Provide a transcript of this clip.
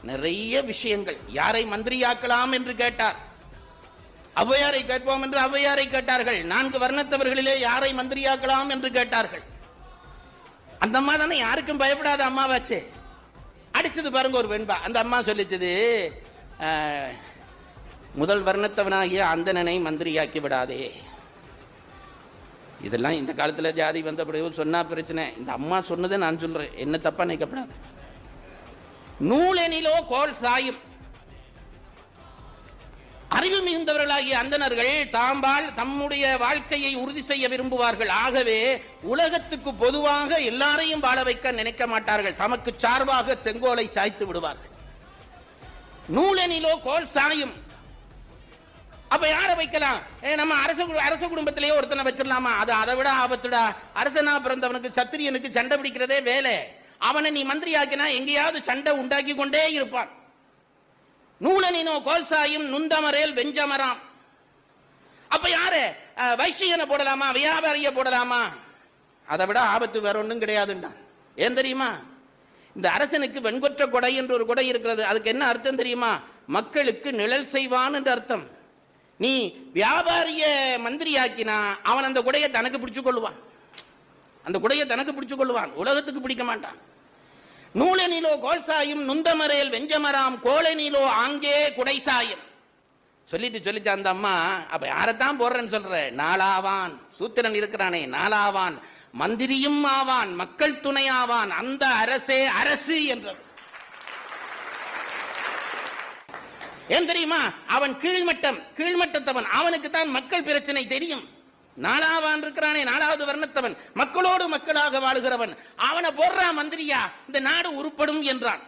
நிறைய விஷயங்கள். யாரை மந்திரியாக்கலாம் என்று கேட்டார். ஔவையாரை கேட்போம் என்று ஔவையாரை கேட்டார்கள். 4 வர்ணத்தவர்களிலே யாரை மந்திரியாக்கலாம் என்று கேட்டார்கள். அந்த அம்மா தானே யாருக்கும் பயப்படாத அம்மாவாச்சே. அடிச்சது பாருங்க ஒரு வெண்பா. அந்த அம்மா சொல்லிச்சது, முதல் வர்ணத்தவனாகிய அந்தணனை மந்திரியாக்கி விடாதே. இதெல்லாம் இந்த காலத்தில் ஜாதி வந்த பிறகு சொன்னா பிரச்சனை. இந்த அம்மா சொன்னதை நான் சொல்றேன், என்ன தப்பா நினைக்கப்படாது. நூலெனிலோ கோல் சாயும். அறிவு மிகுந்தவர்களாகிய அந்தணர்கள் தாம்பால் தம்முடைய வாழ்க்கையை உறுதி செய்ய விரும்புவார்கள். ஆகவே உலகத்துக்கு பொதுவாக எல்லாரையும் வாழ வைக்க நினைக்க மாட்டார்கள். தமக்கு சார்பாக செங்கோலை சாய்த்து விடுவார்கள். நூலெனிலோ கோல் சாயும். அப்ப யாரை வைக்கலாம்? நம்ம அரச குடும்பத்திலேயே ஒருத்தனை வச்சிடலாமா? அது அதை விட ஆபத்துடா. அரசனா பிறந்தவனுக்கு சத்திரியனுக்கு சண்டை பிடிக்கிறதே வேலை. அவனை நீ மந்திரி ஆக்கினா எங்கேயாவது சண்டை உண்டாக்கி கொண்டே இருப்பான். நூலனினோ கோல்சாயும் நுந்தமரேல் வெஞ்சமராம். அப்ப யாரு? வைசியனை போடலாமா? வியாபாரிய போடலாமா? அதை விட ஆபத்து வேற ஒன்றும் கிடையாதுண்டா. ஏன் தெரியுமா? இந்த அரசனுக்கு வெண்கொற்ற கொடை என்று ஒரு கொடை இருக்கிறது. அதுக்கு என்ன அர்த்தம் தெரியுமா? மக்களுக்கு நிழல் செய்வான் என்று அர்த்தம். நீ வியாபாரிய மந்திரியாக்கினா அவன் அந்த கொடையை தனக்கு பிடிச்சு கொள்வான். அந்த கொடையை தனக்கு பிடிச்சு கொள்வான், உலகத்துக்கு பிடிக்க மாட்டான். நூலனிலோ கோல்சாயும் நுந்தமரேல் வெஞ்சமராம் கோலனிலோ ஆங்கே குடைசாயும். சொல்லிட்டு அந்த அம்மா, அப்ப யாரைத்தான் போடுறேன்னு சொல்ற? நாளாவான். சூத்திரன் இருக்கிறானே, நாளாவான், மந்திரியும் ஆவான், மக்கள் துணை ஆவான், அந்த அரசே அரசு என்றது. ஏன் தெரியுமா? அவன் கீழ்மட்டத்தவன். அவனுக்கு தான் மக்கள் பிரச்சனை தெரியும். நாளாவான் இருக்கிறானே, 4வது வர்ணத்தவன், மக்களோடு மக்களாக வாழுகிறவன். அவனை போடுறா மந்திரியா, இந்த நாடு உருப்படும் என்றான்.